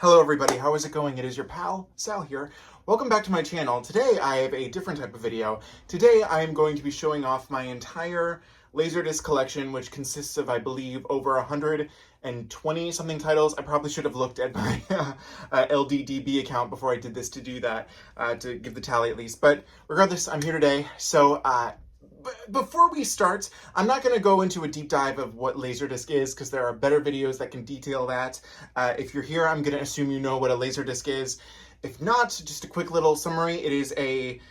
Hello everybody, how is it going? It is your pal, Sal here. Welcome back to my channel. Today I have a different type of video. Today I am going to be showing off my entire LaserDisc collection, which consists of, I believe, over 120 something titles. I probably should have looked at my LDDB account before I did this to do that, to give the tally at least. But regardless, I'm here today. So before we start, I'm not going to go into a deep dive of what LaserDisc is because there are better videos that can detail that. If you're here, I'm going to assume you know what a LaserDisc is. If not, just a quick little summary. It is it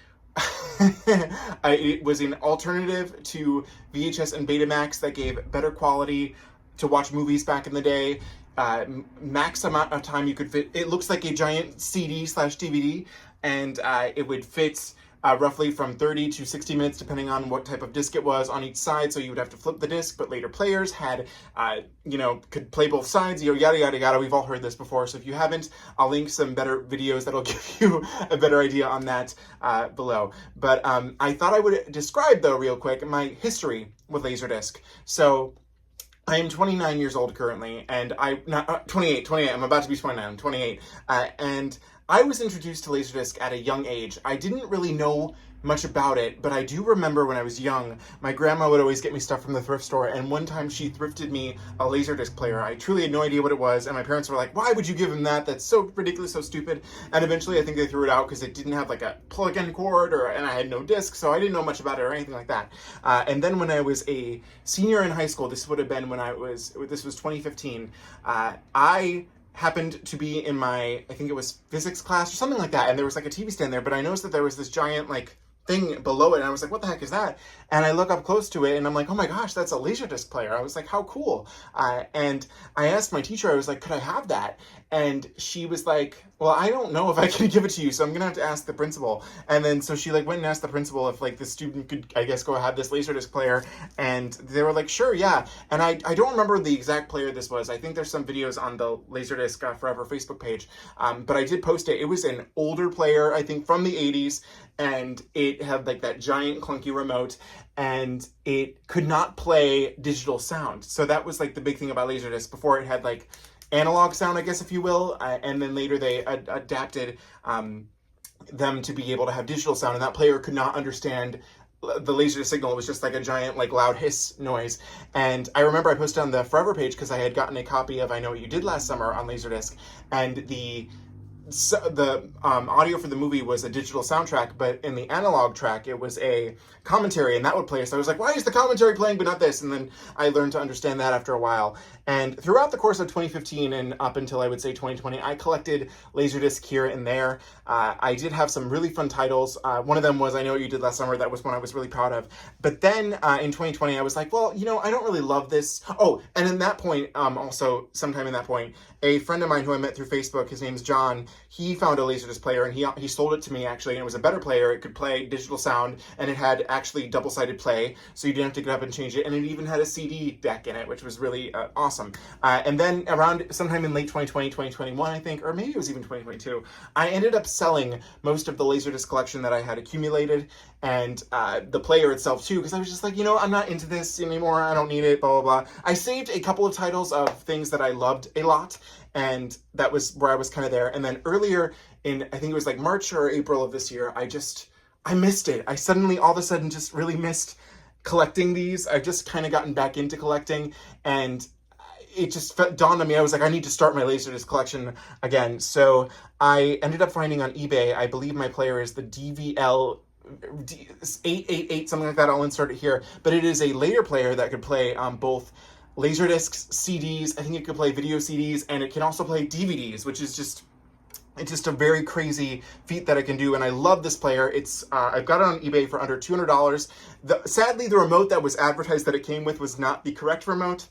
was an alternative to VHS and Betamax that gave better quality to watch movies back in the day. Max amount of time you could fit. It looks like a giant CD/DVD, and it would fit roughly from 30 to 60 minutes, depending on what type of disc it was on each side. So you would have to flip the disc, but later players had, could play both sides, yada, yada, yada. We've all heard this before. So if you haven't, I'll link some better videos that'll give you a better idea on that below. But I thought I would describe, though, real quick, my history with LaserDisc. So I am 29 years old currently, and 28, I'm about to be 29, I'm 28, and I was introduced to LaserDisc at a young age. I didn't really know much about it, but I do remember when I was young, my grandma would always get me stuff from the thrift store, and one time she thrifted me a LaserDisc player. I truly had no idea what it was, and my parents were like, why would you give him that? That's so ridiculous, so stupid. And eventually I think they threw it out because it didn't have like a plug-in cord, and I had no disc, so I didn't know much about it or anything like that. And then when I was a senior in high school, this would have been when this was 2015, I happened to be in my, I think it was physics class or something like that, and there was like a TV stand there, but I noticed that there was this giant like thing below it, and I was like, what the heck is that? And I look up close to it, and I'm like, oh my gosh, that's a LaserDisc player. I was like, how cool. And I asked my teacher, I was like, could I have that? And she was like, well, I don't know if I can give it to you, so I'm gonna have to ask the principal. And then so she like went and asked the principal if like the student could, I guess, go have this LaserDisc player, and they were like, sure, yeah. And I don't remember the exact player this was. I think there's some videos on the LaserDisc Forever Facebook page, but I did post it. It was an older player, I think from the 80s, and it had like that giant clunky remote, and it could not play digital sound. So that was like the big thing about LaserDisc. Before it had like analog sound, I guess, if you will, and then later they adapted them to be able to have digital sound, and that player could not understand the LaserDisc signal. It was just like a giant like loud hiss noise. And I remember I posted on the Forever page because I had gotten a copy of I Know What You Did Last Summer on LaserDisc, and the audio for the movie was a digital soundtrack, but in the analog track it was a commentary, and that would play. So I was like, why is the commentary playing but not this? And then I learned to understand that after a while. And throughout the course of 2015 and up until I would say 2020, I collected LaserDisc here and there. I did have some really fun titles. One of them was I Know What You Did Last Summer. That was one I was really proud of. But then in 2020 I was like, well, I don't really love this. Oh, and in that point, also sometime in that point, a friend of mine who I met through Facebook, his name's John, he found a LaserDisc player, and he sold it to me actually, and it was a better player. It could play digital sound, and it had actually double-sided play, so you didn't have to get up and change it, and it even had a CD deck in it, which was really awesome. And then around sometime in late 2020, 2021, I think, or maybe it was even 2022, I ended up selling most of the LaserDisc collection that I had accumulated, and the player itself too, because I was just like, I'm not into this anymore, I don't need it, blah, blah, blah. I saved a couple of titles of things that I loved a lot, and that was where I was kind of there. And then earlier in, I think it was like March or April of this year, I missed it. I suddenly, all of a sudden, just really missed collecting these. I've just kind of gotten back into collecting, and it just dawned on me. I was like, I need to start my LaserDisc collection again. So I ended up finding on eBay, I believe my player is the DVL 888, something like that. I'll insert it here. But it is a later player that could play both LaserDiscs, CDs, I think it could play video CDs, and it can also play DVDs, which is just a very crazy feat that I can do, and I love this player. It's I've got it on eBay for under $200. Sadly, the remote that was advertised that it came with was not the correct remote,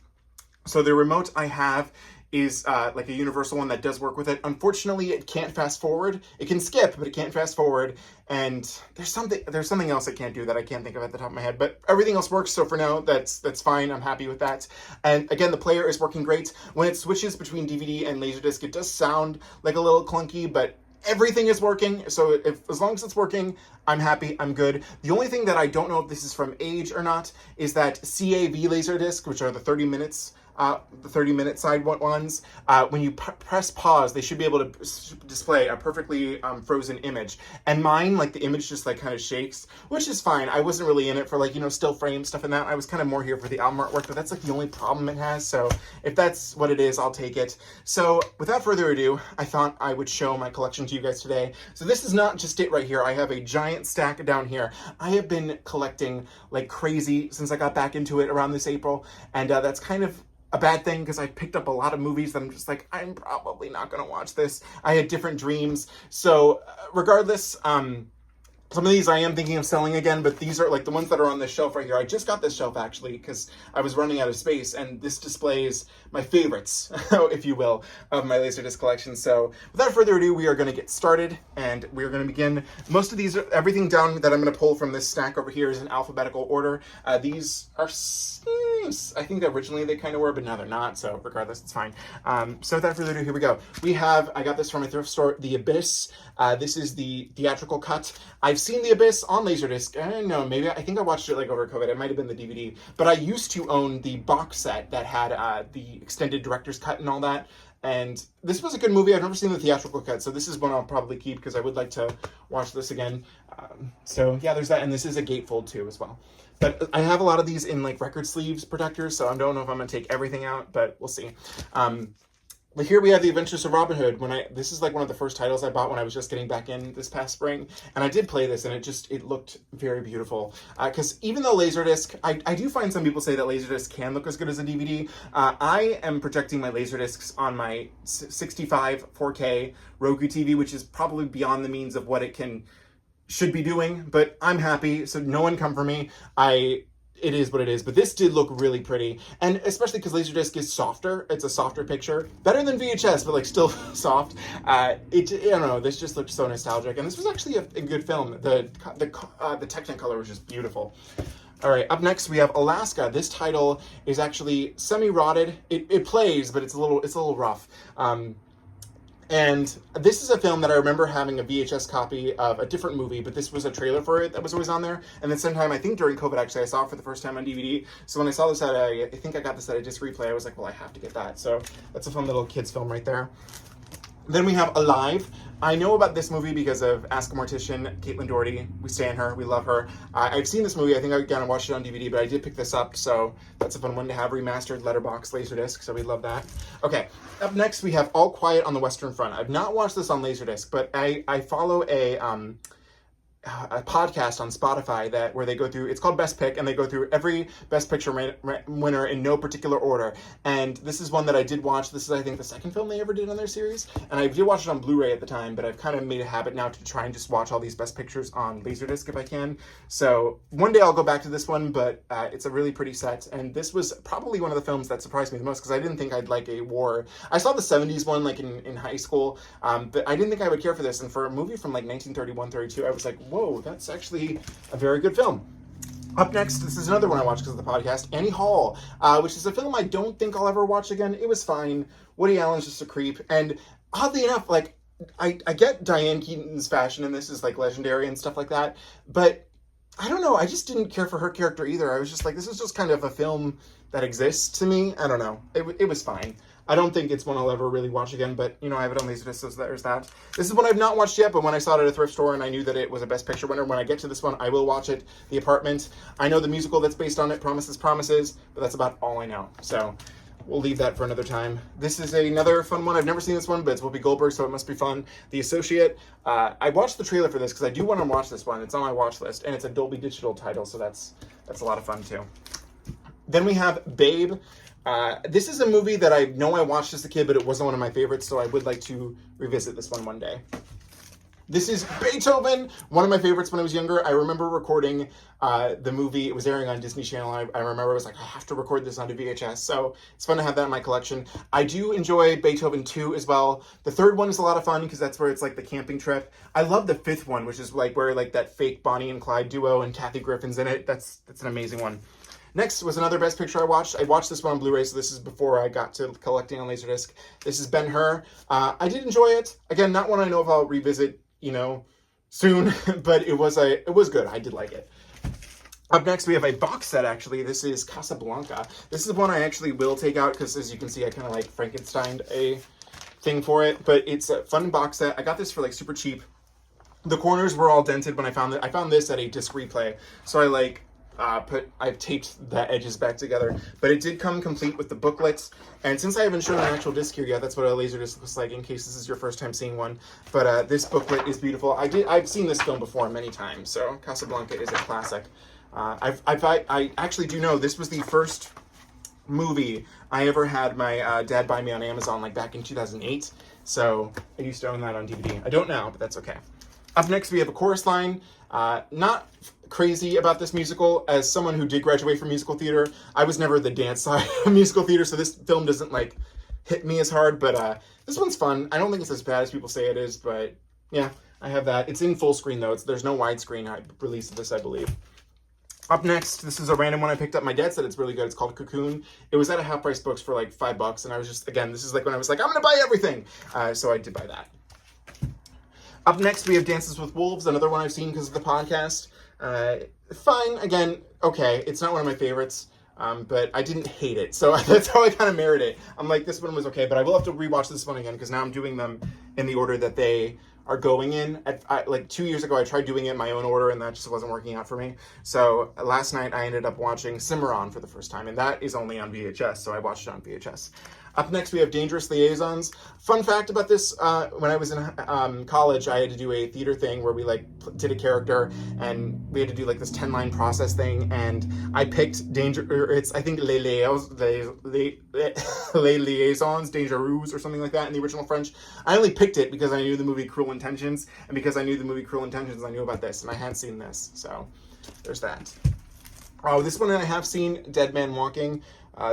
so the remote I have is like a universal one that does work with it. Unfortunately, it can't fast forward. It can skip, but it can't fast forward. And there's something else it can't do that I can't think of at the top of my head. But everything else works, so for now, that's fine. I'm happy with that. And again, the player is working great. When it switches between DVD and LaserDisc, it does sound like a little clunky, but everything is working. So as long as it's working, I'm happy, I'm good. The only thing that I don't know if this is from age or not is that CAV LaserDisc, which are the 30 minutes the 30-minute side ones. When you press pause, they should be able to display a perfectly frozen image. And mine, like the image just like kind of shakes, which is fine. I wasn't really in it for like, you know, still frame stuff and that. I was kind of more here for the album artwork, but that's like the only problem it has. So if that's what it is, I'll take it. So without further ado, I thought I would show my collection to you guys today. So this is not just it right here. I have a giant stack down here. I have been collecting like crazy since I got back into it around this April. And that's kind of a bad thing because I picked up a lot of movies that I'm just like, I'm probably not going to watch this. I had different dreams. So regardless, some of these I am thinking of selling again, but these are like the ones that are on this shelf right here. I just got this shelf actually because I was running out of space, and this displays my favorites, if you will, of my LaserDisc collection. So without further ado, we are going to get started, and we are going to begin. Most of these, everything down that I'm going to pull from this stack over here is in alphabetical order. These are, I think originally they kind of were, but now they're not. So regardless, it's fine. So without further ado, here we go. We have, I got this from a thrift store, The Abyss. This is the theatrical cut. I've seen The Abyss on LaserDisc. I don't know, maybe, I think I watched it like over COVID. It might have been the DVD. But I used to own the box set that had the extended director's cut and all that. And this was a good movie. I've never seen the theatrical cut, so this is one I'll probably keep because I would like to watch this again. So yeah, there's that. And this is a gatefold too as well. But I have a lot of these in like record sleeves protectors, so I don't know if I'm going to take everything out, but we'll see. But here we have The Adventures of Robin Hood. This is like one of the first titles I bought when I was just getting back in this past spring. And I did play this, and it looked very beautiful. Because even though LaserDisc, I do find some people say that LaserDisc can look as good as a DVD. I am projecting my LaserDiscs on my 65 4K Roku TV, which is probably beyond the means of what it should be doing. But I'm happy, so no one come for me. It is what it is, but this did look really pretty, and especially because LaserDisc is softer. It's a softer picture, better than VHS, but like still soft. I don't know. This just looked so nostalgic, and this was actually a good film. The Technicolor was just beautiful. All right, up next we have Alaska. This title is actually semi-rotted. It plays, but it's a little rough. And this is a film that I remember having a VHS copy of a different movie, but this was a trailer for it that was always on there. And then sometime, I think during COVID, actually, I saw it for the first time on DVD. So when I saw this I think I got this at a disc replay, I was like, well, I have to get that. So that's a fun little kid's film right there. Then we have Alive. I know about this movie because of Ask a Mortician, Caitlin Doherty. We stand her. We love her. I've seen this movie. I think I again watched it on DVD, but I did pick this up, so that's a fun one to have. Remastered letterbox LaserDisc, so we love that. Okay, up next we have All Quiet on the Western Front. I've not watched this on LaserDisc, but I follow a podcast on Spotify where they go through, it's called Best Pick, and they go through every Best Picture winner in no particular order. And this is one that I did watch. This is, I think, the second film they ever did on their series. And I did watch it on Blu-ray at the time, but I've kind of made a habit now to try and just watch all these Best Pictures on LaserDisc if I can. So one day I'll go back to this one, but it's a really pretty set. And this was probably one of the films that surprised me the most because I didn't think I'd like a war. I saw the 70s one like in high school, but I didn't think I would care for this. And for a movie from like 1931, 32, I was like, whoa, that's actually a very good film. Up next, this is another one I watched because of the podcast, Annie Hall, which is a film I don't think I'll ever watch again. It was fine. Woody Allen's just a creep. And oddly enough, like, I get Diane Keaton's fashion in this is like legendary and stuff like that, but I don't know, I just didn't care for her character either. I was just like, this is just kind of a film that exists to me. I don't know. It was fine. I don't think it's one I'll ever really watch again, but, you know, I have it on LaserDisc, so there's that. This is one I've not watched yet, but when I saw it at a thrift store and I knew that it was a Best Picture winner, when I get to this one, I will watch it, The Apartment. I know the musical that's based on it, Promises, Promises, but that's about all I know. So we'll leave that for another time. This is another fun one. I've never seen this one, but it's Whoopi Goldberg, so it must be fun. The Associate. I watched the trailer for this because I do want to watch this one. It's on my watch list, and it's a Dolby Digital title, so that's a lot of fun too. Then we have Babe. This is a movie that I know I watched as a kid, but it wasn't one of my favorites, so I would like to revisit this one day. This is Beethoven, one of my favorites when I was younger. I remember recording the movie. It was airing on Disney Channel. I remember I was like, I have to record this onto VHS, so it's fun to have that in my collection. I do enjoy Beethoven 2 as well. The third one is a lot of fun because that's where it's like the camping trip. I love the fifth one, which is like where like that fake Bonnie and Clyde duo and Kathy Griffin's in it. That's an amazing one. Next was another Best Picture I watched. I watched this one on Blu-ray, so this is before I got to collecting on LaserDisc. This is Ben-Hur. I did enjoy it. Again, not one I know if I'll revisit, you know, soon, but it was good. I did like it. Up next, we have a box set, actually. This is Casablanca. This is one I actually will take out because, as you can see, I kind of like Frankensteined a thing for it. But it's a fun box set. I got this for like super cheap. The corners were all dented when I found it. I found this at a disc replay. So I've taped the edges back together. But it did come complete with the booklets. And since I haven't shown an actual disc here yet, that's what a LaserDisc looks like in case this is your first time seeing one. But this booklet is beautiful. I've seen this film before many times. So Casablanca is a classic. I actually do know this was the first movie I ever had my dad buy me on Amazon, like back in 2008. So I used to own that on DVD. I don't now, but that's okay. Up next, we have a chorus line. Not crazy about this musical. As someone who did graduate from musical theater, I was never the dance side of musical theater, so this film doesn't like hit me as hard. But this one's fun. I don't think it's as bad as people say it is, but yeah, I have that. It's in full screen though. There's no widescreen release of this, I believe. Up next, this is a random one I picked up. My dad said it's really good. It's called Cocoon. It was at a half price books for like $5, and I was just, again, this is like when I was like, I'm gonna buy everything. So I did buy that. Up next, we have Dances with Wolves, another one I've seen because of the podcast. Fine, again, okay. It's not one of my favorites, but I didn't hate it. So that's how I kind of merit it. I'm like, this one was okay, but I will have to rewatch this one again because now I'm doing them in the order that they are going in. Like 2 years ago, I tried doing it in my own order, and that just wasn't working out for me. So last night, I ended up watching Cimarron for the first time, and that is only on VHS, so I watched it on VHS. Up next, we have Dangerous Liaisons. Fun fact about this, when I was in college, I had to do a theater thing where we did a character, and we had to do like this 10-line process thing, and I picked I think Les Liaisons, Dangerous, or something like that in the original French. I only picked it because I knew the movie Cruel Intentions, and because I knew the movie Cruel Intentions, I knew about this, and I hadn't seen this, so there's that. Oh, this one I have seen, Dead Man Walking.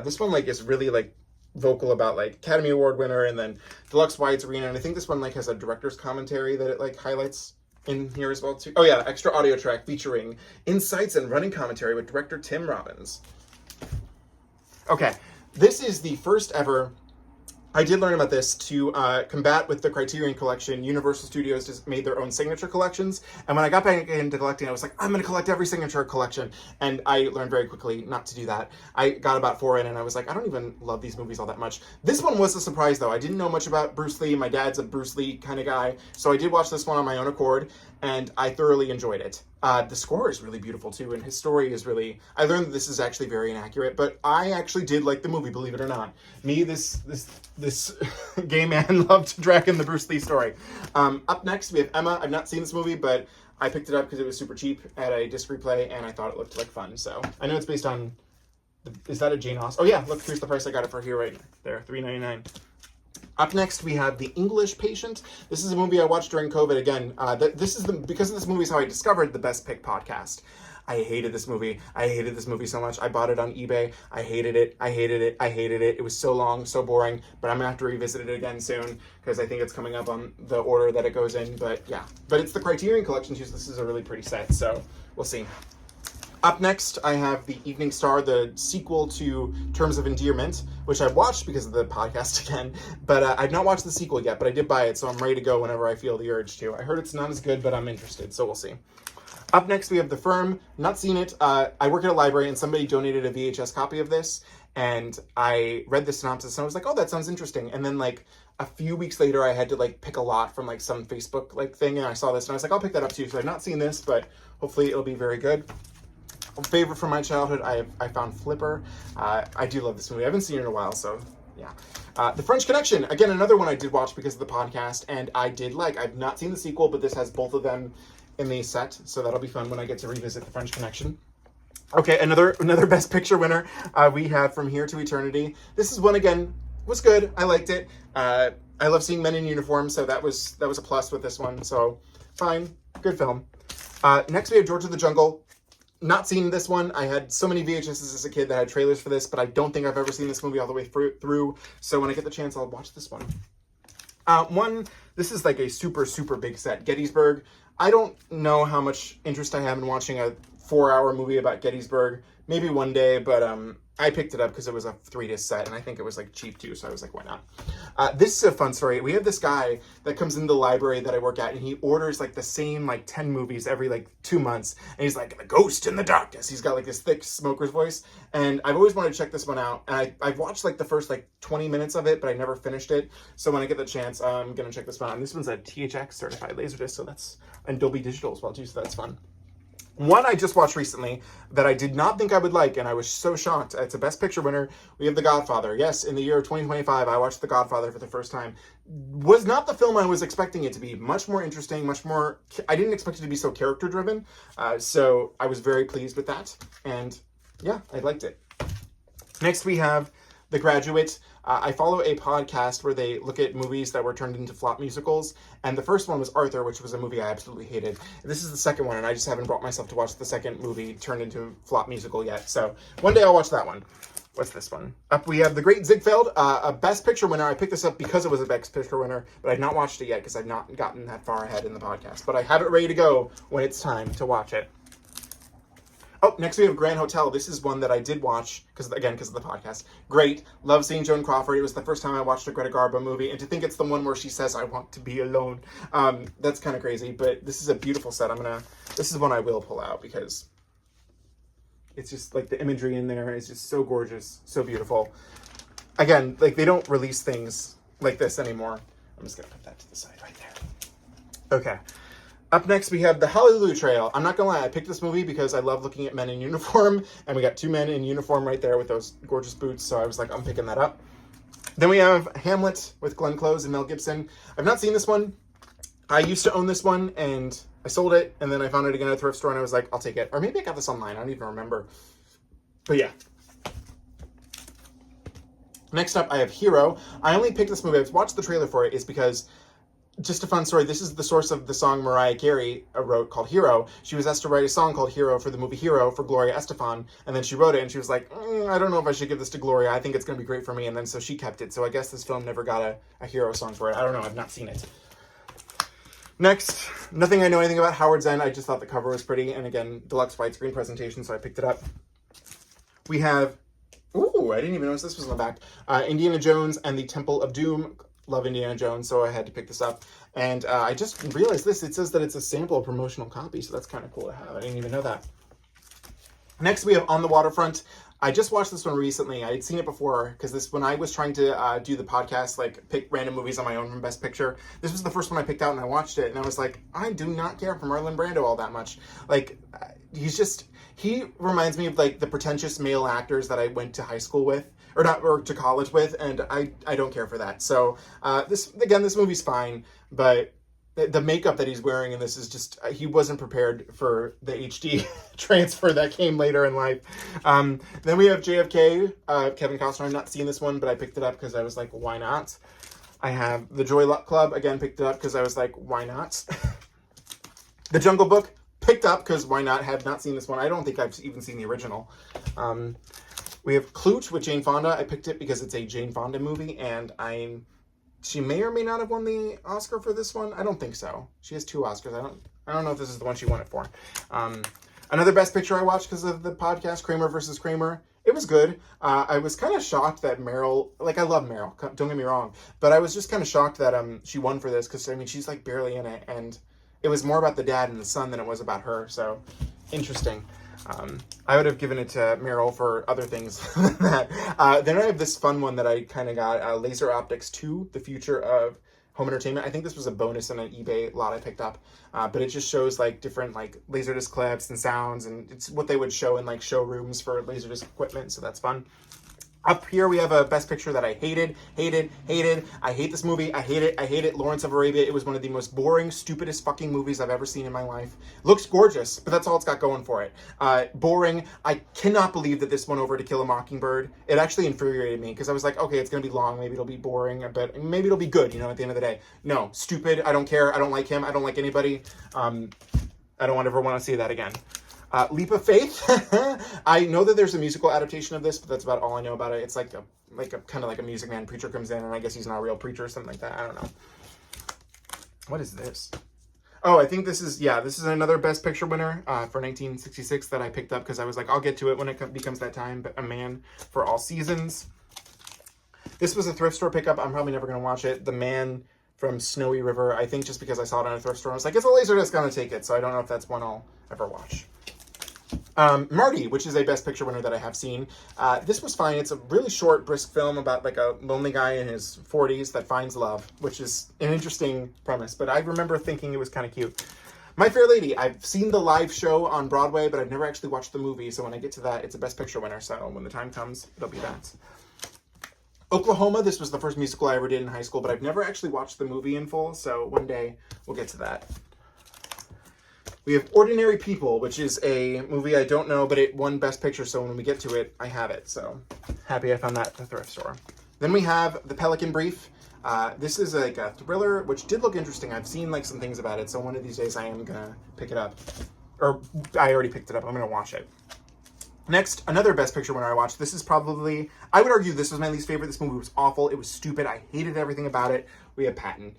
This one is really vocal about Academy Award winner, and then deluxe widescreen, and I think this one has a director's commentary that it highlights in here as well too. Oh yeah, extra audio track featuring insights and running commentary with director Tim Robbins. Okay, this is the first ever. I did learn about this to combat with the Criterion collection. Universal Studios just made their own signature collections. And when I got back into collecting, I was like, I'm going to collect every signature collection. And I learned very quickly not to do that. I got about 4 in and I was like, I don't even love these movies all that much. This one was a surprise though. I didn't know much about Bruce Lee. My dad's a Bruce Lee kind of guy. So I did watch this one on my own accord and I thoroughly enjoyed it. The score is really beautiful too, and his story is really. I learned that this is actually very inaccurate, but I actually did like the movie, believe it or not. Me, this gay man loved to drag in the Bruce Lee story. Up next, we have Emma. I've not seen this movie, but I picked it up because it was super cheap at a disc replay, and I thought it looked like fun. So I know it's based on. Is that a Jane Austen? Oh yeah, look, here's the price I got it for here right there, $3.99. Up next, we have The English Patient. This is a movie I watched during COVID. Again, because of this movie is how I discovered the Best Pick podcast. I hated this movie. I hated this movie so much. I bought it on eBay. I hated it. I hated it. I hated it. It was so long, so boring. But I'm going to have to revisit it again soon because I think it's coming up on the order that it goes in. But yeah. But it's the Criterion collection too, so this is a really pretty set. So we'll see. Up next, I have The Evening Star, the sequel to Terms of Endearment, which I watched because of the podcast again, but I've not watched the sequel yet, but I did buy it, so I'm ready to go whenever I feel the urge to. I heard it's not as good, but I'm interested, so we'll see. Up next, we have The Firm. Not seen it. I work at a library, and somebody donated a VHS copy of this, and I read the synopsis, and I was like, oh, that sounds interesting. And then, a few weeks later, I had to, pick a lot from, some Facebook, thing, and I saw this, and I was like, I'll pick that up, too. So I've not seen this, but hopefully it'll be very good. Favorite from my childhood, I found Flipper. I do love this movie. I haven't seen it in a while, so yeah. The French Connection, again, another one I did watch because of the podcast, and I did like. I've not seen the sequel, but this has both of them in the set, so that'll be fun when I get to revisit The French Connection. Okay, another Best Picture winner we have From Here to Eternity. This is one, again, was good. I liked it. I love seeing men in uniform, so that was a plus with this one, so fine. Good film. Next, we have George of the Jungle. Not seen this one. I had so many VHSs as a kid that had trailers for this, but I don't think I've ever seen this movie all the way through. So when I get the chance, I'll watch this one. This is a super, super big set. Gettysburg. I don't know how much interest I have in watching a 4-hour movie about Gettysburg. Maybe one day, but I picked it up because it was a 3-disc set, and I think it was like cheap too, so I was like, why not? This is a fun story. We have this guy that comes into the library that I work at, and he orders like the same like 10 movies every like 2 months, and he's like, the ghost in the darkness. He's got like this thick smoker's voice, and I've always wanted to check this one out, and I've watched like the first like 20 minutes of it, but I never finished it, so when I get the chance, I'm gonna check this one out. And this one's a THX certified LaserDisc, so that's, and Dolby Digital as well too, so that's fun. One I just watched recently that I did not think I would like, and I was so shocked. It's a Best Picture winner. We have The Godfather. Yes, in the year of 2025, I watched The Godfather for the first time. Was not the film I was expecting it to be. Much more interesting, much more... I didn't expect it to be so character-driven, so I was very pleased with that. And yeah, I liked it. Next, we have The Graduate. I follow a podcast where they look at movies that were turned into flop musicals, and the first one was Arthur, which was a movie I absolutely hated. This is the second one, and I just haven't brought myself to watch the second movie turned into flop musical yet, so one day I'll watch that one. What's this one? Up we have The Great Ziegfeld, a Best Picture winner. I picked this up because it was a Best Picture winner, but I've not watched it yet because I've not gotten that far ahead in the podcast, but I have it ready to go when it's time to watch it. Oh, next we have Grand Hotel. This is one that I did watch, because of the podcast. Great. Love seeing Joan Crawford. It was the first time I watched a Greta Garbo movie, and to think it's the one where she says, I want to be alone. That's kind of crazy, but this is a beautiful set. This is one I will pull out, because it's just, like, the imagery in there is just so gorgeous, so beautiful. Again, like, they don't release things like this anymore. I'm just going to put that to the side right there. Okay. Up next, we have The Hallelujah Trail. I'm not gonna lie, I picked this movie because I love looking at men in uniform, and we got 2 men in uniform right there with those gorgeous boots, so I was like, I'm picking that up. Then we have Hamlet with Glenn Close and Mel Gibson. I've not seen this one. I used to own this one, and I sold it, and then I found it again at a thrift store, and I was like, I'll take it. Or maybe I got this online, I don't even remember. But yeah. Next up, I have Hero. I only picked this movie, I've watched the trailer for it, is because... just a fun story. This is the source of the song Mariah Carey wrote called Hero. She was asked to write a song called Hero for the movie Hero for Gloria Estefan, and then she wrote it, and she was like, I don't know if I should give this to Gloria. I think it's going to be great for me, and then so she kept it. So I guess this film never got a Hero song for it. I don't know. I've not seen it. Next, nothing I know anything about Howard's End. I just thought the cover was pretty, and again, deluxe widescreen presentation, so I picked it up. We have, ooh, I didn't even notice this was on the back, Indiana Jones and the Temple of Doom. Love Indiana Jones, so I had to pick this up. And I just realized this. It says that it's a sample, promotional copy, so that's kind of cool to have. I didn't even know that. Next, we have On the Waterfront. I just watched this one recently. I had seen it before, because when I was trying to do the podcast, like pick random movies on my own from Best Picture, this was the first one I picked out, and I watched it, and I was like, I do not care for Marlon Brando all that much. Like, he reminds me of like the pretentious male actors that I went to high school with, or to college with, and I don't care for that. So this movie's fine, but the makeup that he's wearing in this is just, he wasn't prepared for the HD transfer that came later in life. Then we have JFK, Kevin Costner. I've not seen this one, but I picked it up because I was like, why not? I have The Joy Luck Club, again, picked it up because I was like, why not? The Jungle Book, picked up because why not? Have not seen this one. I don't think I've even seen the original. We have Klute with Jane Fonda. I picked it because it's a Jane Fonda movie, and she may or may not have won the Oscar for this one. I don't think so. She has 2 Oscars. I don't know if this is the one she won it for. Another Best Picture I watched because of the podcast, Kramer versus Kramer. It was good. I was kind of shocked that Meryl, like I love Meryl, don't get me wrong, but I was just kind of shocked that she won for this because, I mean, she's like barely in it, and it was more about the dad and the son than it was about her, so interesting. I would have given it to Meryl for other things than that. Then I have this fun one that I kind of got, Laser Optics 2, The Future of Home Entertainment. I think this was a bonus in an eBay lot I picked up, but it just shows like different like LaserDisc clips and sounds, and it's what they would show in like showrooms for LaserDisc equipment, so that's fun. Up here we have a Best Picture that I hated. I hate this movie. I hate it. Lawrence of Arabia. It was one of the most boring, stupidest fucking movies I've ever seen in my life. Looks gorgeous, but that's all it's got going for it. Boring. I cannot believe that this went over To Kill a Mockingbird. It actually infuriated me because I was like, okay, it's going to be long. Maybe it'll be boring, but maybe it'll be good, you know, at the end of the day. No, stupid. I don't care. I don't like him. I don't like anybody. I don't ever want to see that again. Leap of Faith. I know that there's a musical adaptation of this, but that's about all I know about it. It's like a kind of like a Music Man preacher comes in, and I guess he's not a real preacher or something like that. I don't know. What is this? Oh, I think this is another Best Picture winner for 1966 that I picked up because I was like, I'll get to it when it becomes that time. But A Man for All Seasons. This was a thrift store pickup. I'm probably never going to watch it. The Man from Snowy River. I think just because I saw it on a thrift store, I was like, it's a LaserDisc, going to take it. So I don't know if that's one I'll ever watch. Marty, which is a Best Picture winner that I have seen. This was fine. It's a really short, brisk film about like a lonely guy in his 40s that finds love, which is an interesting premise. But I remember thinking it was kind of cute. My Fair Lady, I've seen the live show on Broadway, but I've never actually watched the movie. So when I get to that, it's a Best Picture winner. So when the time comes, it'll be that. Oklahoma, this was the first musical I ever did in high school, but I've never actually watched the movie in full. So one day we'll get to that. We have Ordinary People, which is a movie I don't know, but it won Best Picture, so when we get to it, I have it. So happy I found that at the thrift store. Then we have The Pelican Brief. This is like a thriller, which did look interesting. I've seen like some things about it, so one of these days I am going to pick it up. Or I already picked it up. I'm going to watch it. Next, another Best Picture winner I watched. This is probably, I would argue this was my least favorite. This movie was awful. It was stupid. I hated everything about it. We have Patton.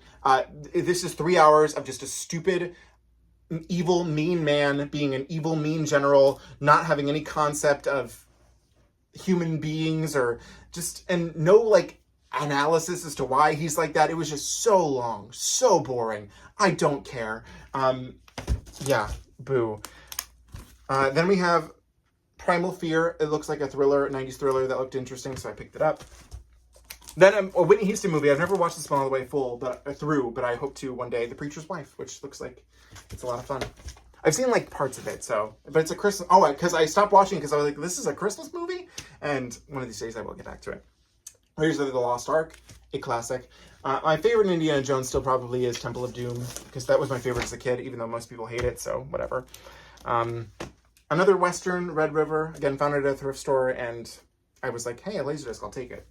This is 3 hours of just a stupid, evil, mean man being an evil, mean general, not having any concept of human beings or just, and no like analysis as to why he's like that. It was just so long, so boring. I don't care. Yeah, boo. Then we have Primal Fear. It looks like a thriller, 90s thriller that looked interesting, so I picked it up. Then a Whitney Houston movie. I've never watched this one all the way through, but I hope to one day. The Preacher's Wife, which looks like it's a lot of fun. I've seen like parts of it, but it's a Christmas. Oh, because I stopped watching because I was like, this is a Christmas movie, and one of these days I will get back to it. Raiders of the Lost Ark, a classic. My favorite Indiana Jones still probably is Temple of Doom because that was my favorite as a kid, even though most people hate it. So whatever. Another Western, Red River. Again, found it at a thrift store, and I was like, hey, a LaserDisc, I'll take it.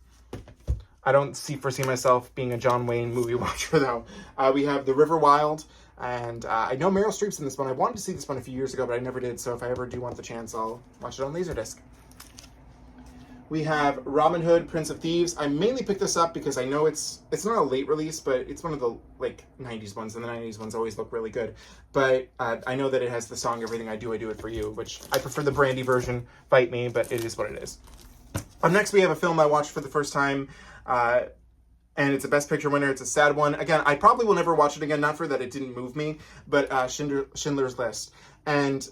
I don't foresee myself being a John Wayne movie watcher, though. We have The River Wild, and I know Meryl Streep's in this one. I wanted to see this one a few years ago, but I never did, so if I ever do want the chance, I'll watch it on LaserDisc. We have Robin Hood, Prince of Thieves. I mainly picked this up because I know it's not a late release, but it's one of the like 90s ones, and the 90s ones always look really good. But I know that it has the song Everything I Do It For You, which I prefer the Brandy version, Fight Me, but it is what it is. Up next, we have a film I watched for the first time, and it's a Best Picture winner. It's a sad one. Again, I probably will never watch it again, not for that it didn't move me, but Schindler's List. And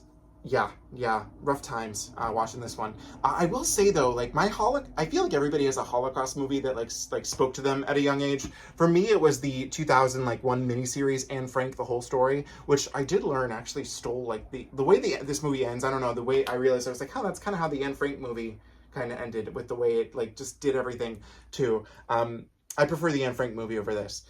yeah, rough times watching this one. I will say though, like I feel like everybody has a Holocaust movie that like spoke to them at a young age. For me, it was the 2001 miniseries Anne Frank: The Whole Story, which I did learn actually stole like the way this movie ends. I don't know, the way I realized I was like, oh, that's kind of how the Anne Frank movie kind of ended, with the way it like just did everything too. I prefer the Anne Frank movie over this.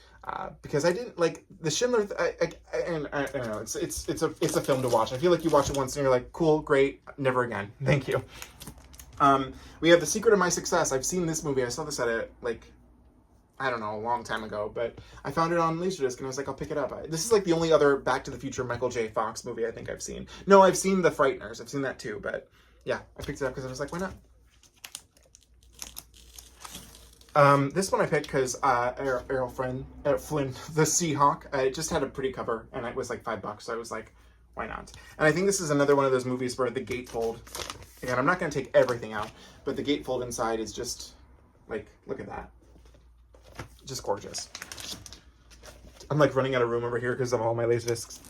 Because I didn't like the Schindler. I don't know. It's a film to watch. I feel like you watch it once and you're like, cool, great, never again. Thank you. We have The Secret of My Success. I've seen this movie. I saw this at I don't know, a long time ago, but I found it on LaserDisc and I was like, I'll pick it up. This is like the only other Back to the Future Michael J. Fox movie I think I've seen. No, I've seen The Frighteners. I've seen that too, but yeah, I picked it up because I was like, why not? This one I picked because Errol Flynn, the Seahawk, it just had a pretty cover, and it was like $5, so I was like, why not? And I think this is another one of those movies where the gatefold, again, I'm not going to take everything out, but the gatefold inside is just, like, look at that. Just gorgeous. I'm like running out of room over here because of all my LaserDiscs.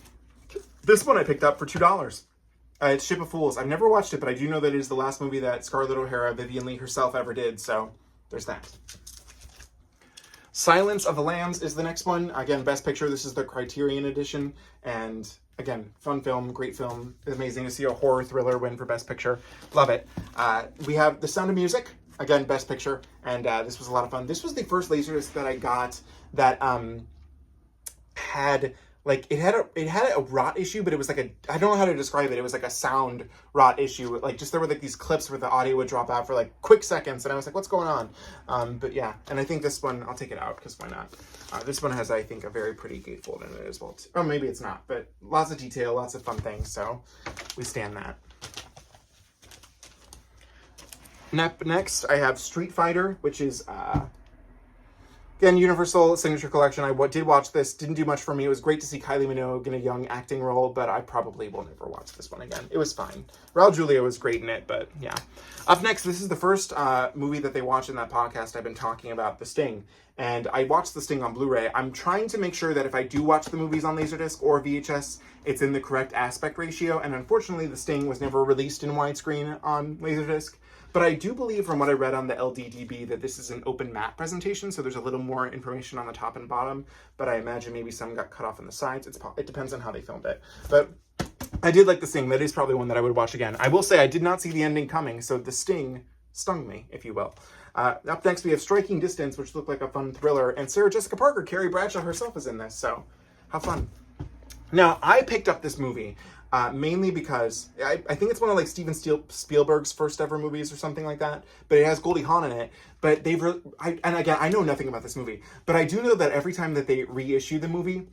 This one I picked up for $2. It's Ship of Fools. I've never watched it, but I do know that it is the last movie that Scarlett O'Hara, Vivien Leigh herself ever did, so there's that. Silence of the Lambs is the next one. Again, Best Picture. This is the Criterion edition. And again, fun film, great film. Amazing to see a horror thriller win for Best Picture. Love it. We have The Sound of Music. Again, Best Picture. And this was a lot of fun. This was the first LaserDisc that I got that had... like, it had a rot issue, but it was like I don't know how to describe it. It was like a sound rot issue. Like, just there were like these clips where the audio would drop out for like quick seconds. And I was like, what's going on? But yeah, and I think this one, I'll take it out because why not? This one has, I think, a very pretty gatefold in it as well. Or maybe it's not, but lots of detail, lots of fun things. So we stand that. Next, I have Street Fighter, which is Again, Universal Signature Collection. I did watch this. Didn't do much for me. It was great to see Kylie Minogue in a young acting role, but I probably will never watch this one again. It was fine. Raul Julia was great in it, but yeah. Up next, this is the first movie that they watch in that podcast I've been talking about, The Sting. And I watched The Sting on Blu-ray. I'm trying to make sure that if I do watch the movies on LaserDisc or VHS, it's in the correct aspect ratio. And unfortunately, The Sting was never released in widescreen on LaserDisc. But I do believe from what I read on the LDDB that this is an open matte presentation, so there's a little more information on the top and bottom, but I imagine maybe some got cut off on the sides. It depends on how they filmed it. But I did like The Sting. That is probably one that I would watch again. I will say I did not see the ending coming, so The Sting stung me, if you will. Up next, we have Striking Distance, which looked like a fun thriller, and Sarah Jessica Parker, Carrie Bradshaw herself, is in this, so how fun. Now, I picked up this movie mainly because I think it's one of like Steven Spielberg's first ever movies or something like that, but it has Goldie Hawn in it. But and again, I know nothing about this movie, but I do know that every time that they reissue the movie,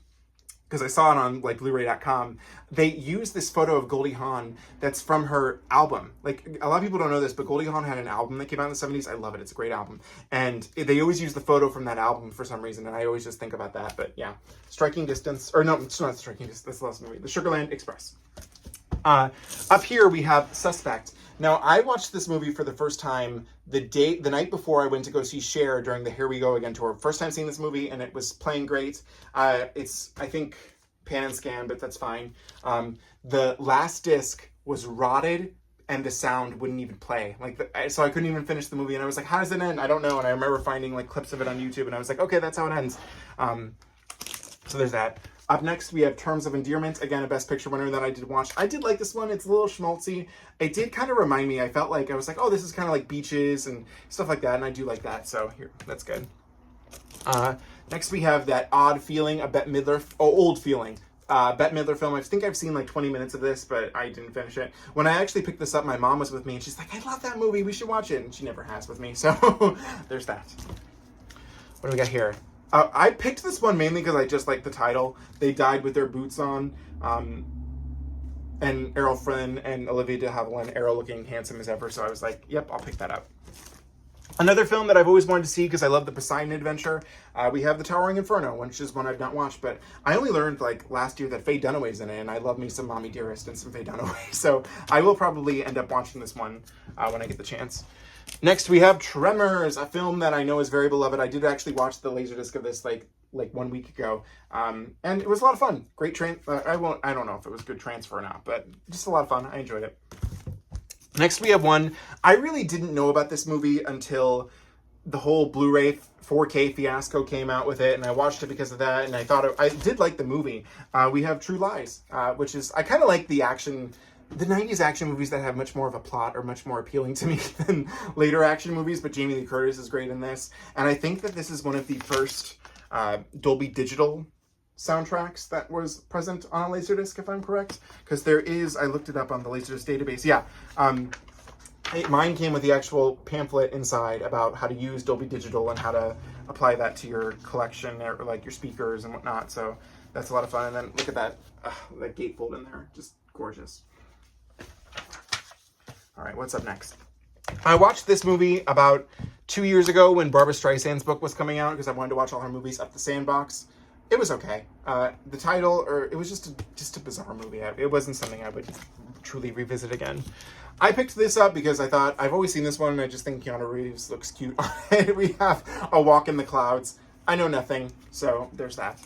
because I saw it on like Blu-ray.com, they use this photo of Goldie Hawn that's from her album. Like, a lot of people don't know this, but Goldie Hawn had an album that came out in the 70s. I love it. It's a great album. And they always use the photo from that album for some reason, and I always just think about that. But yeah, Striking Distance, or no, it's not Striking Distance, that's the last movie, The Sugarland Express. Up here we have Suspect. Now, I watched this movie for the first time the night before I went to go see Cher during the Here We Go Again tour. First time seeing this movie, and it was playing great. It's, I think, pan and scan, but that's fine. The last disc was rotted, and the sound wouldn't even play. So I couldn't even finish the movie, and I was like, how does it end? I don't know. And I remember finding like clips of it on YouTube, and I was like, okay, that's how it ends. So there's that. Up next, we have Terms of Endearment. Again, a Best Picture winner that I did watch. I did like this one. It's a little schmaltzy. It did kind of remind me. I felt like, I was like, oh, this is kind of like Beaches and stuff like that. And I do like that. So here, that's good. Next, we have That Odd Feeling, a Bette Midler, Old Feeling. Bette Midler film. I think I've seen like 20 minutes of this, but I didn't finish it. When I actually picked this up, my mom was with me, and she's like, I love that movie. We should watch it. And she never has with me. So there's that. What do we got here? I picked this one mainly because I just like the title. They Died with Their Boots On. And Errol Flynn and Olivia de Havilland, Errol looking handsome as ever. So I was like, yep, I'll pick that up. Another film that I've always wanted to see because I love the Poseidon Adventure. We have The Towering Inferno, which is one I've not watched. But I only learned like last year that Faye Dunaway's in it. And I love me some Mommy Dearest and some Faye Dunaway. So I will probably end up watching this one when I get the chance. Next, we have Tremors, a film that I know is very beloved. I did actually watch the LaserDisc of this like 1 week ago, and it was a lot of fun. Great I don't know if it was good transfer or not, but just a lot of fun. I enjoyed it. Next, we have one. I really didn't know about this movie until the whole Blu-ray 4K fiasco came out with it, and I watched it because of that, and I thought I did like the movie. We have True Lies, which is, I kind of like the action. The 90s action movies that have much more of a plot are much more appealing to me than later action movies, but Jamie Lee Curtis is great in this. And I think that this is one of the first Dolby Digital soundtracks that was present on a LaserDisc, if I'm correct. Because there is, I looked it up on the LaserDisc database, yeah. Mine came with the actual pamphlet inside about how to use Dolby Digital and how to apply that to your collection or like your speakers and whatnot. So that's a lot of fun. And then look at that gatefold in there, just gorgeous. All right, what's up next? I watched this movie about 2 years ago when Barbra Streisand's book was coming out because I wanted to watch all her movies Up the Sandbox. It was okay. The title, or it was just a bizarre movie. It wasn't something I would truly revisit again. I picked this up because I thought, I've always seen this one and I just think Keanu Reeves looks cute on it. We have A Walk in the Clouds. I know nothing, so there's that.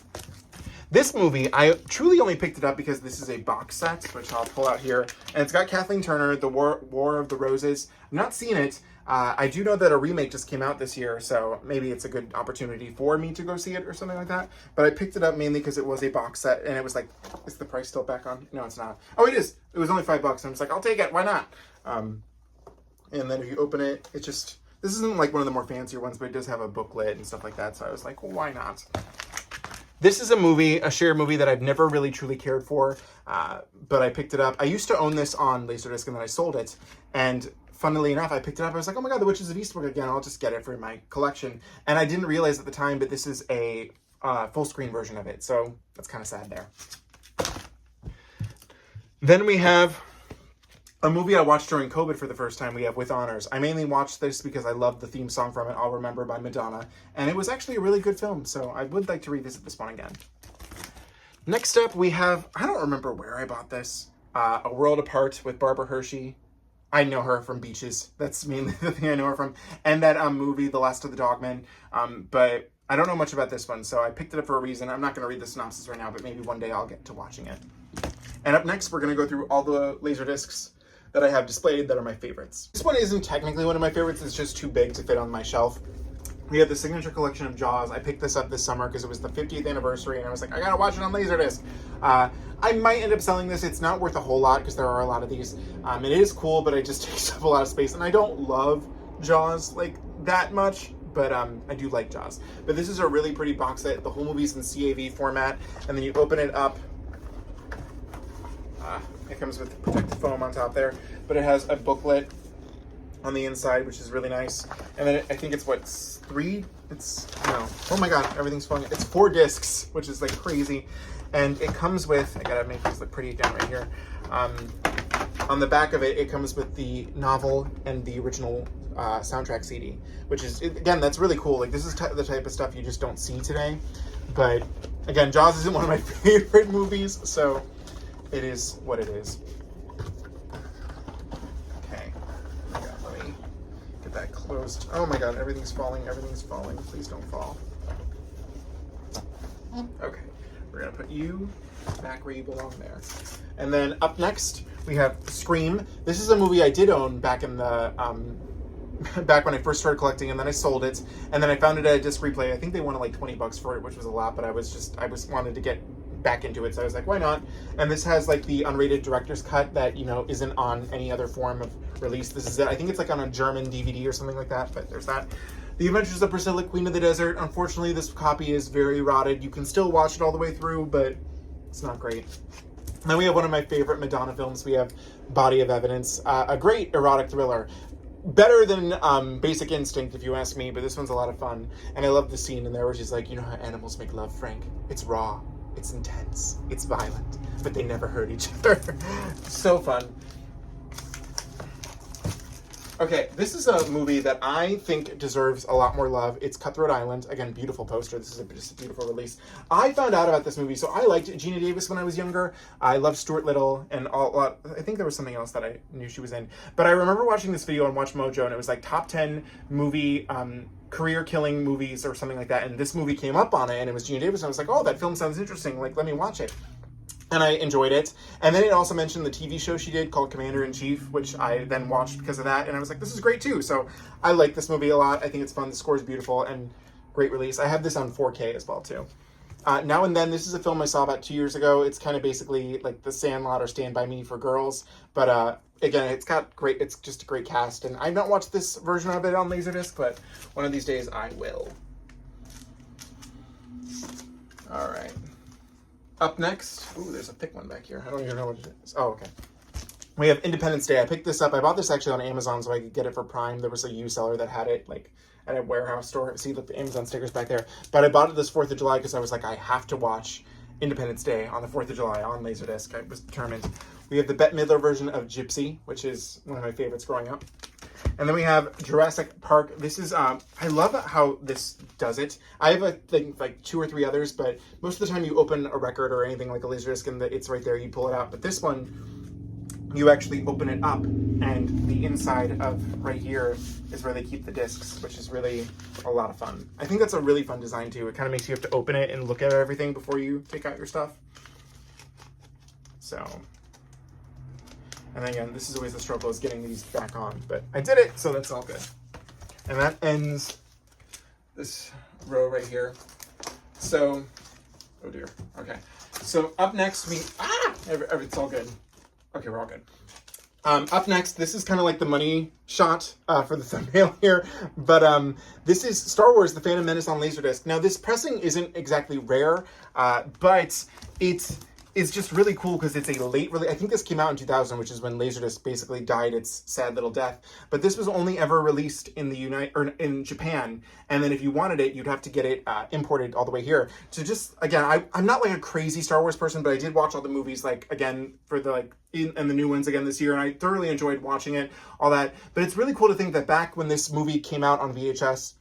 This movie, I truly only picked it up because this is a box set, which I'll pull out here. And it's got Kathleen Turner, The War of the Roses. I've not seen it. I do know that a remake just came out this year, so maybe it's a good opportunity for me to go see it or something like that. But I picked it up mainly because it was a box set, and it was like, is the price still back on? No, it's not. Oh, it is. It was only $5, and I was like, I'll take it. Why not? And then if you open it, it just, this isn't like one of the more fancier ones, but it does have a booklet and stuff like that. So I was like, well, why not? This is a movie, a Cher movie that I've never really truly cared for, but I picked it up. I used to own this on LaserDisc, and then I sold it. And funnily enough, I picked it up. I was like, oh my God, The Witches of Eastwick again. I'll just get it for my collection. And I didn't realize at the time, but this is a full screen version of it. So that's kind of sad there. Then we have A movie I watched during COVID for the first time, we have With Honors. I mainly watched this because I love the theme song from it, I'll Remember by Madonna, and it was actually a really good film, so I would like to revisit this one again. Next up, we have, I don't remember where I bought this, A World Apart with Barbara Hershey. I know her from Beaches. That's mainly the thing I know her from. And that movie, The Last of the Dogmen. But I don't know much about this one, so I picked it up for a reason. I'm not going to read the synopsis right now, but maybe one day I'll get to watching it. And up next, we're going to go through all the LaserDiscs that I have displayed that are my favorites. This one isn't technically one of my favorites. It's just too big to fit on my shelf. We have the Signature Collection of Jaws. I picked this up this summer because it was the 50th anniversary, and I was like, I gotta watch it on LaserDisc. I might end up selling this. It's not worth a whole lot because there are a lot of these. It is cool, but it just takes up a lot of space, and I don't love Jaws like that much, but I do like Jaws. But this is a really pretty box set. The whole movie's in CAV format, and then you open it up. It comes with protective foam on top there, but it has a booklet on the inside, which is really nice. And then I think it's what, oh my god, everything's falling. It's 4 discs, which is like crazy. And it comes with, I gotta make this look pretty down right here. On the back of it, it comes with the novel and the original soundtrack CD, which is, again, that's really cool. Like, this is the type of stuff you just don't see today. But again, Jaws isn't one of my favorite movies, so it is what it is. Okay, let me get that closed. Oh my god, everything's falling, please don't fall. Okay, we're gonna put you back where you belong there. And then up next, we have Scream. This is a movie I did own back in the, back when I first started collecting, and then I sold it, and then I found it at a disc replay. I think they wanted like $20 for it, which was a lot, but I wanted to get back into it, so I was like, why not? And this has like the unrated director's cut that, you know, isn't on any other form of release. This is it. I think it's like on a German DVD or something like that, but there's that. The Adventures of Priscilla, Queen of the Desert. Unfortunately, this copy is very rotted. You can still watch it all the way through, but it's not great. Then we have one of my favorite Madonna films. We have Body of Evidence, a great erotic thriller. Better than Basic Instinct, if you ask me, but this one's a lot of fun. And I love the scene in there where she's like, you know how animals make love, Frank? It's raw, it's intense, it's violent, but they never hurt each other. So fun. Okay, this is a movie that I think deserves a lot more love. It's Cutthroat Island. Again, beautiful poster. This is just a beautiful release. I found out about this movie, so I liked Gina Davis when I was younger. I loved Stuart Little and a lot. I think there was something else that I knew she was in. But I remember watching this video on Watch Mojo, and it was like top 10 movie career-killing movies or something like that. And this movie came up on it, and it was Gina Davis. And I was like, oh, that film sounds interesting. Like, let me watch it. And I enjoyed it. And then it also mentioned the TV show she did called Commander-in-Chief, which I then watched because of that. And I was like, this is great too. So I like this movie a lot. I think it's fun. The score is beautiful and great release. I have this on 4K as well too. Now and Then, this is a film I saw about 2 years ago. It's kind of basically like The Sandlot or Stand By Me for girls. But again, it's just a great cast. And I've not watched this version of it on LaserDisc, but one of these days I will. All right. Up next, ooh, there's a thick one back here. I don't even know what it is. Oh, okay. We have Independence Day. I picked this up. I bought this actually on Amazon so I could get it for Prime. There was a used seller that had it like at a warehouse store. See, look, the Amazon sticker's back there. But I bought it this 4th of July because I was like, I have to watch Independence Day on the 4th of July on LaserDisc. I was determined. We have the Bette Midler version of Gypsy, which is one of my favorites growing up. And then we have Jurassic Park. This is, I love how this does it. I have, I think, like 2 or 3 others, but most of the time you open a record or anything like a LaserDisc and it's right there, you pull it out. But this one, you actually open it up, and the inside of right here is where they keep the discs, which is really a lot of fun. I think that's a really fun design too. It kind of makes you have to open it and look at everything before you take out your stuff. So... And then again, this is always the struggle, is getting these back on. But I did it, so that's all good. And that ends this row right here. So, oh dear, okay. So up next, it's all good. Okay, we're all good. Up next, this is kind of like the money shot for the thumbnail here. But this is Star Wars: The Phantom Menace on LaserDisc. Now, this pressing isn't exactly rare, but is just really cool because it's a late release. I think this came out in 2000, which is when LaserDisc basically died its sad little death. But this was only ever released in in Japan, and then if you wanted it, you'd have to get it imported all the way here. So just again, I'm not like a crazy Star Wars person, but I did watch all the movies like again for the and the new ones again this year, and I thoroughly enjoyed watching it, all that. But it's really cool to think that back when this movie came out on VHS,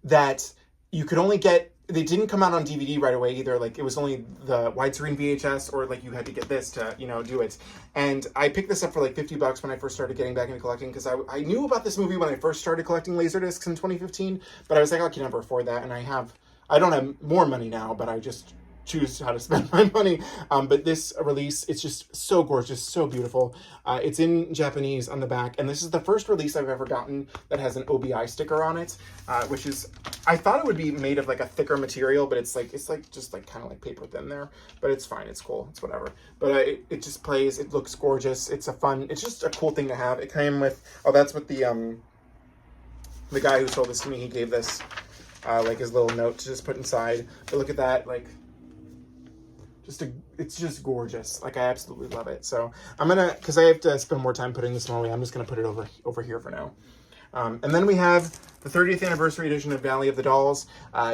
that you could only get. They didn't come out on DVD right away either. Like, it was only the widescreen VHS, or like you had to get this to, you know, do it. And I picked this up for like $50 when I first started getting back into collecting, because I knew about this movie when I first started collecting LaserDiscs in 2015, but I was like, I can never afford that. And I don't have more money now, but I just choose how to spend my money. But this release, it's just so gorgeous, so beautiful. It's in Japanese on the back, and this is the first release I've ever gotten that has an OBI sticker on it, which is, I thought it would be made of like a thicker material, but it's just like kind of like paper thin there, but it's fine, it's cool, it's whatever. But it just plays, it looks gorgeous, it's just a cool thing to have. It came with, oh, that's what the guy who sold this to me, he gave this like his little note to just put inside. But look at that, like, it's just gorgeous. Like, I absolutely love it. So I'm gonna, because I have to spend more time putting this away, I'm just gonna put it over here for now. And then we have the 30th anniversary edition of Valley of the Dolls.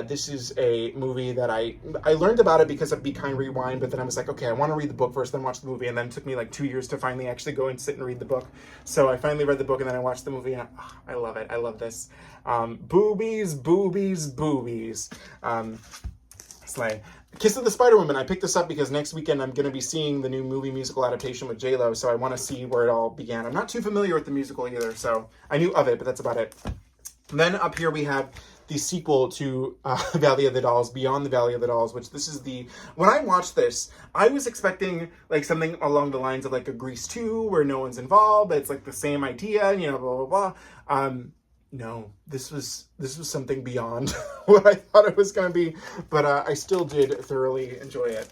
This is a movie that I learned about it because of Be Kind Rewind, but then I was like, okay, I want to read the book first, then watch the movie, and then it took me like 2 years to finally actually go and sit and read the book. So I finally read the book, and then I watched the movie, and I love it. I love this. Boobies, boobies, boobies. Slay. Kiss of the Spider-Woman. I picked this up because next weekend I'm going to be seeing the new movie musical adaptation with J-Lo, so I want to see where it all began. I'm not too familiar with the musical either, so I knew of it, but that's about it. And then up here we have the sequel to Valley of the Dolls, Beyond the Valley of the Dolls, which this is when I watched this, I was expecting like something along the lines of like a Grease 2 where no one's involved, but it's like the same idea, you know, blah, blah, blah. No, this was something beyond what I thought it was going to be, but I still did thoroughly enjoy it.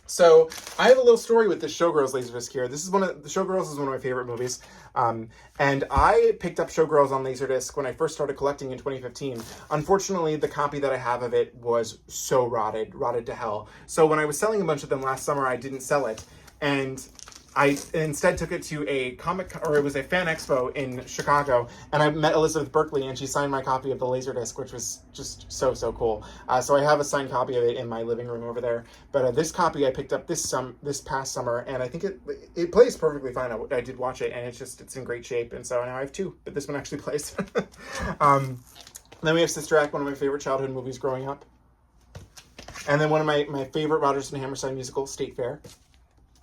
So I have a little story with this Showgirls LaserDisc here. Showgirls is one of my favorite movies, and I picked up Showgirls on LaserDisc when I first started collecting in 2015. Unfortunately, the copy that I have of it was so rotted to hell. So when I was selling a bunch of them last summer, I didn't sell it, and I instead took it to it was a fan expo in Chicago, and I met Elizabeth Berkley, and she signed my copy of the LaserDisc, which was just so cool. So I have a signed copy of it in my living room over there. But this copy I picked up this past summer, and I think it plays perfectly fine. I did watch it, and it's in great shape, and so now I have two, but this one actually plays. Then we have Sister Act, one of my favorite childhood movies growing up. And then one of my favorite Rodgers and Hammerstein musicals, State Fair.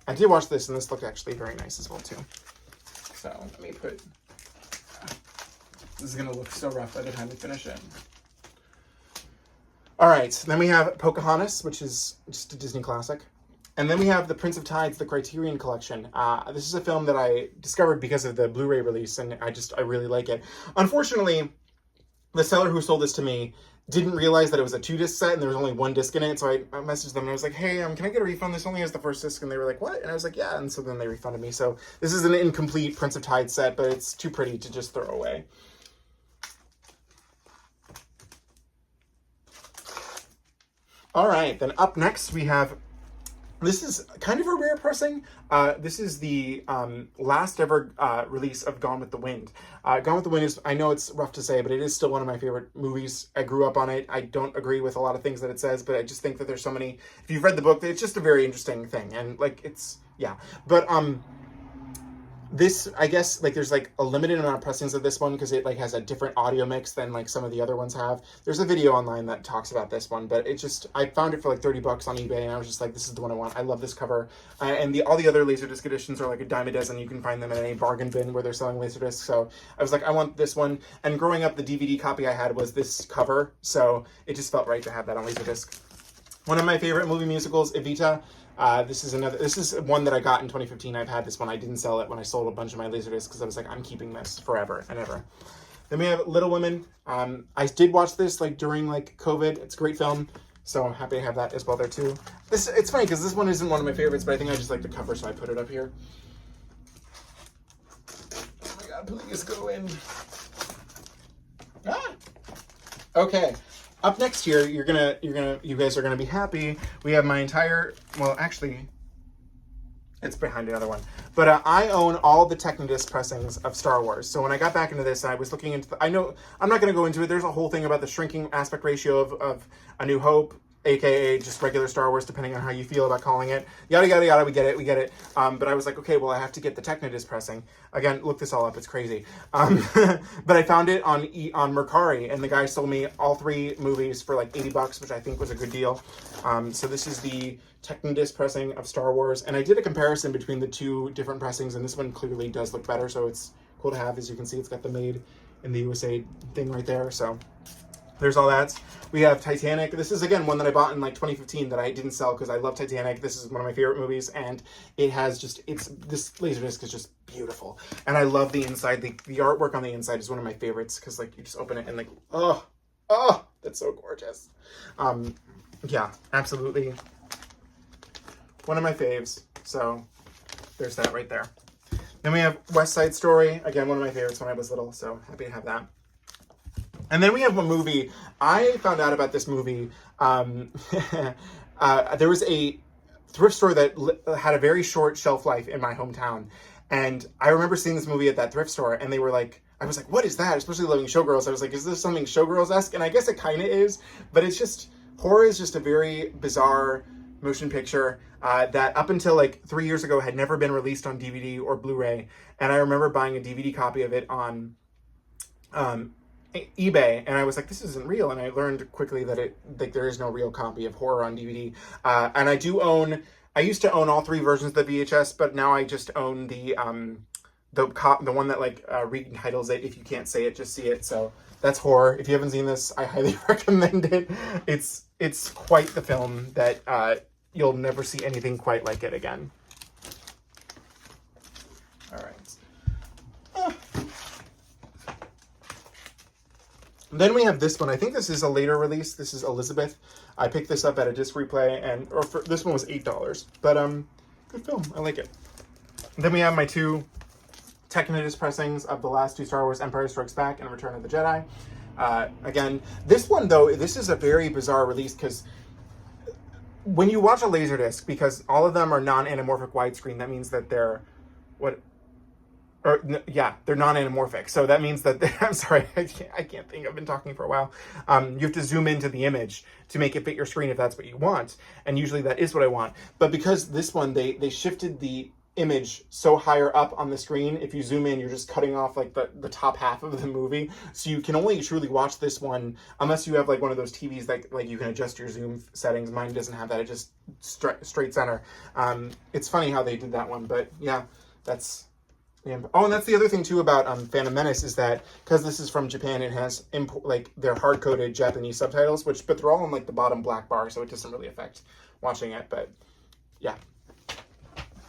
I did watch this, and this looked actually very nice as well, too. So, let me put... This is going to look so rough by the time we finish it. Alright, then we have Pocahontas, which is just a Disney classic. And then we have The Prince of Tides, the Criterion Collection. This is a film that I discovered because of the Blu-ray release, and I really like it. Unfortunately, the seller who sold this to me didn't realize that it was a 2-disc set and there was only 1 disc in it, so I messaged them and I was like, hey, can I get a refund? This only has the first disc. And they were like, what? And I was like, yeah, and so then they refunded me. So this is an incomplete Prince of Tides set, but it's too pretty to just throw away. All right, then up next we have, this is kind of a rare pressing. This is the last ever release of Gone with the Wind. Gone with the Wind is, I know it's rough to say, but it is still one of my favorite movies. I grew up on it. I don't agree with a lot of things that it says, but I just think that there's so many, if you've read the book, it's just a very interesting thing. And like, it's, yeah. But this, I guess, like, there's like a limited amount of pressings of this one because it like has a different audio mix than like some of the other ones have. There's a video online that talks about this one, but it just, I found it for like $30 on eBay, and I was just like, this is the one I want. I love this cover. And all the other LaserDisc editions are like a dime a dozen. You can find them in any bargain bin where they're selling LaserDisc. So I was like, I want this one. And growing up, the DVD copy I had was this cover, so it just felt right to have that on LaserDisc. One of my favorite movie musicals, Evita. This is one that I got in 2015. I've had this one. I didn't sell it when I sold a bunch of my LaserDiscs because I was like, I'm keeping this forever and ever. Then we have Little Women. I did watch this like during like COVID. It's a great film, so I'm happy to have that as well there too. It's funny because this one isn't one of my favorites, but I think I just like the cover, so I put it up here. Oh my god, please go in. Ah! Okay. up next here, you guys are gonna be happy. We have my entire, well, actually, it's behind another one. But I own all the TECHNIDISC pressings of Star Wars. So when I got back into this, I was looking into I know, I'm not going to go into it. There's a whole thing about the shrinking aspect ratio of A New Hope, aka just regular Star Wars, depending on how you feel about calling it. Yada, yada, yada, we get it. But I was like, okay, well, I have to get the TECHNIDISC pressing. Again, look this all up, it's crazy. But I found it on Mercari, and the guy sold me all 3 movies for like $80, which I think was a good deal. So this is the TECHNIDISC pressing of Star Wars, and I did a comparison between the 2 different pressings, and this one clearly does look better, so it's cool to have. As you can see, it's got the made in the USA thing right there, so there's all that. We have Titanic. This is, again, one that I bought in like 2015 that I didn't sell because I love Titanic. This is one of my favorite movies, and it has just, this LaserDisc is just beautiful, and I love the inside. The artwork on the inside is one of my favorites because, like, you just open it and, like, oh, that's so gorgeous. Yeah, absolutely one of my faves. So there's that right there. Then we have West Side Story. Again, one of my favorites when I was little, so happy to have that. And then we have a movie. I found out about this movie. There was a thrift store that had a very short shelf life in my hometown. And I remember seeing this movie at that thrift store, and they were like, I was like, what is that? Especially loving Showgirls. I was like, is this something Showgirls-esque? And I guess it kind of is, but it's just, horror is just a very bizarre motion picture that up until like 3 years ago had never been released on DVD or Blu-ray. And I remember buying a DVD copy of it on eBay, and I was like, this isn't real. And I learned quickly that there is no real copy of horror on DVD. And I used to own all 3 versions of the VHS, but now I just own the one that like retitles it. If you can't say it, just see it. So that's horror. If you haven't seen this, I highly recommend it. It's quite the film that you'll never see anything quite like it again. All right. Then we have this one. I think this is a later release. This is Elizabeth. I picked this up at a disc replay, this one was $8. But good film. I like it. Then we have my 2 TECHNIDISC pressings of the last 2 Star Wars, Empire Strikes Back and Return of the Jedi. Again, this one though, this is a very bizarre release because when you watch a LaserDisc, because all of them are non-anamorphic widescreen, that means that they're they're non-anamorphic. So that means that, I'm sorry, I can't think, I've been talking for a while. You have to zoom into the image to make it fit your screen if that's what you want. And usually that is what I want. But because this one, they shifted the image so higher up on the screen, if you zoom in, you're just cutting off like the top half of the movie. So you can only truly watch this one unless you have like one of those TVs that like you can adjust your zoom settings. Mine doesn't have that. It just straight center. It's funny how they did that one, but yeah, that's... Oh, and that's the other thing too about Phantom Menace is that because this is from Japan, it has they're hard-coded Japanese subtitles, but they're all on like the bottom black bar, so it doesn't really affect watching it. But yeah.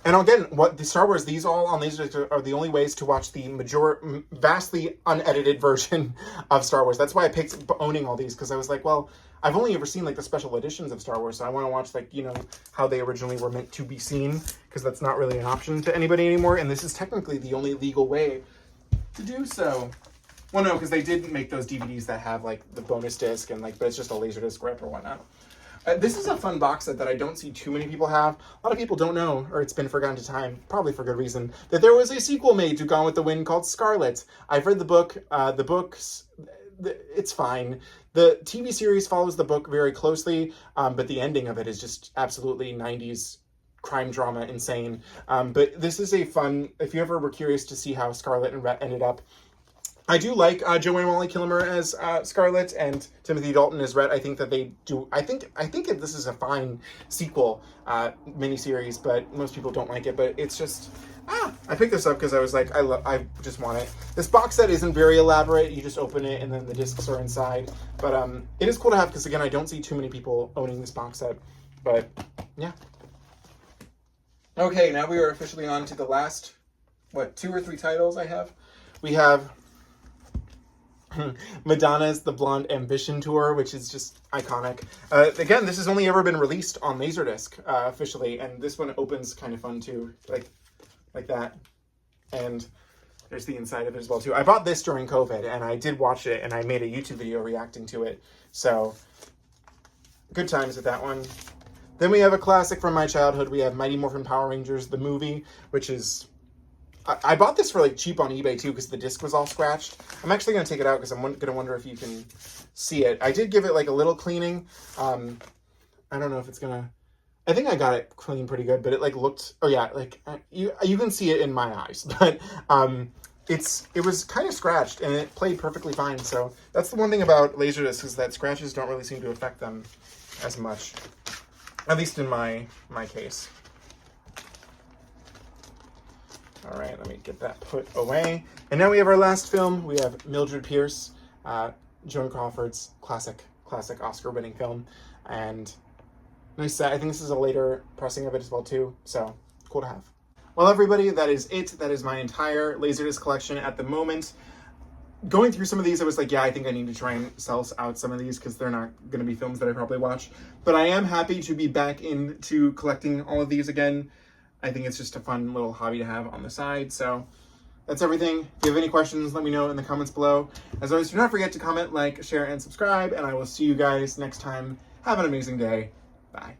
And again, what the Star Wars, these all on LaserDisc are the only ways to watch the vastly unedited version of Star Wars. That's why I picked owning all these, because I was like, well, I've only ever seen like the special editions of Star Wars, so I want to watch like, you know, how they originally were meant to be seen, because that's not really an option to anybody anymore, and this is technically the only legal way to do so. Well, no, because they did make those DVDs that have like the bonus disc and like, but it's just a LaserDisc rip or whatnot. This is a fun box set that I don't see too many people have. A lot of people don't know, or it's been forgotten to time, probably for good reason, that there was a sequel made to Gone with the Wind called Scarlet. I've read the book. The book's, it's fine. The TV series follows the book very closely, but the ending of it is just absolutely 90s crime drama insane. But this is a fun, if you ever were curious to see how Scarlet and Rhett ended up, I do like Joanne Whalley Kilmer as Scarlet and Timothy Dalton as Rhett. I think that they do. I think this is a fine sequel miniseries, but most people don't like it. But it's just I picked this up because I was like, I just want it. This box set isn't very elaborate. You just open it and then the discs are inside. But it is cool to have because again, I don't see too many people owning this box set. But yeah. Okay, now we are officially on to the last 2 or 3 titles I have. We have Madonna's The Blonde Ambition Tour, which is just iconic. Again, this has only ever been released on LaserDisc officially, and this one opens kind of fun too, like that. And There's the inside of it as well too. I bought this during COVID and I did watch it and I made a YouTube video reacting to it. So good times with that one. Then we have a classic from my childhood. We have Mighty Morphin Power Rangers, the movie, which is, I bought this for like cheap on eBay too because the disc was all scratched. I'm actually going to take it out because I'm going to wonder if you can see it. I did give it like a little cleaning. I don't know if it's going to, I think I got it clean pretty good, but it like looked, oh yeah, like you can see it in my eyes, but it was kind of scratched and it played perfectly fine. So that's the one thing about LaserDiscs is that scratches don't really seem to affect them as much, at least in my case. All right, let me get that put away. And now we have our last film. We have Mildred Pierce, Joan Crawford's classic Oscar-winning film, and nice set. I think this is a later pressing of it as well too, so cool to have. Well, everybody, that is it. That is my entire LaserDisc collection at the moment. Going through some of these, I was like, yeah, I think I need to try and sell out some of these because they're not going to be films that I probably watch. But I am happy to be back into collecting all of these again. I think it's just a fun little hobby to have on the side. So that's everything. If you have any questions, let me know in the comments below. As always, do not forget to comment, like, share, and subscribe. And I will see you guys next time. Have an amazing day. Bye.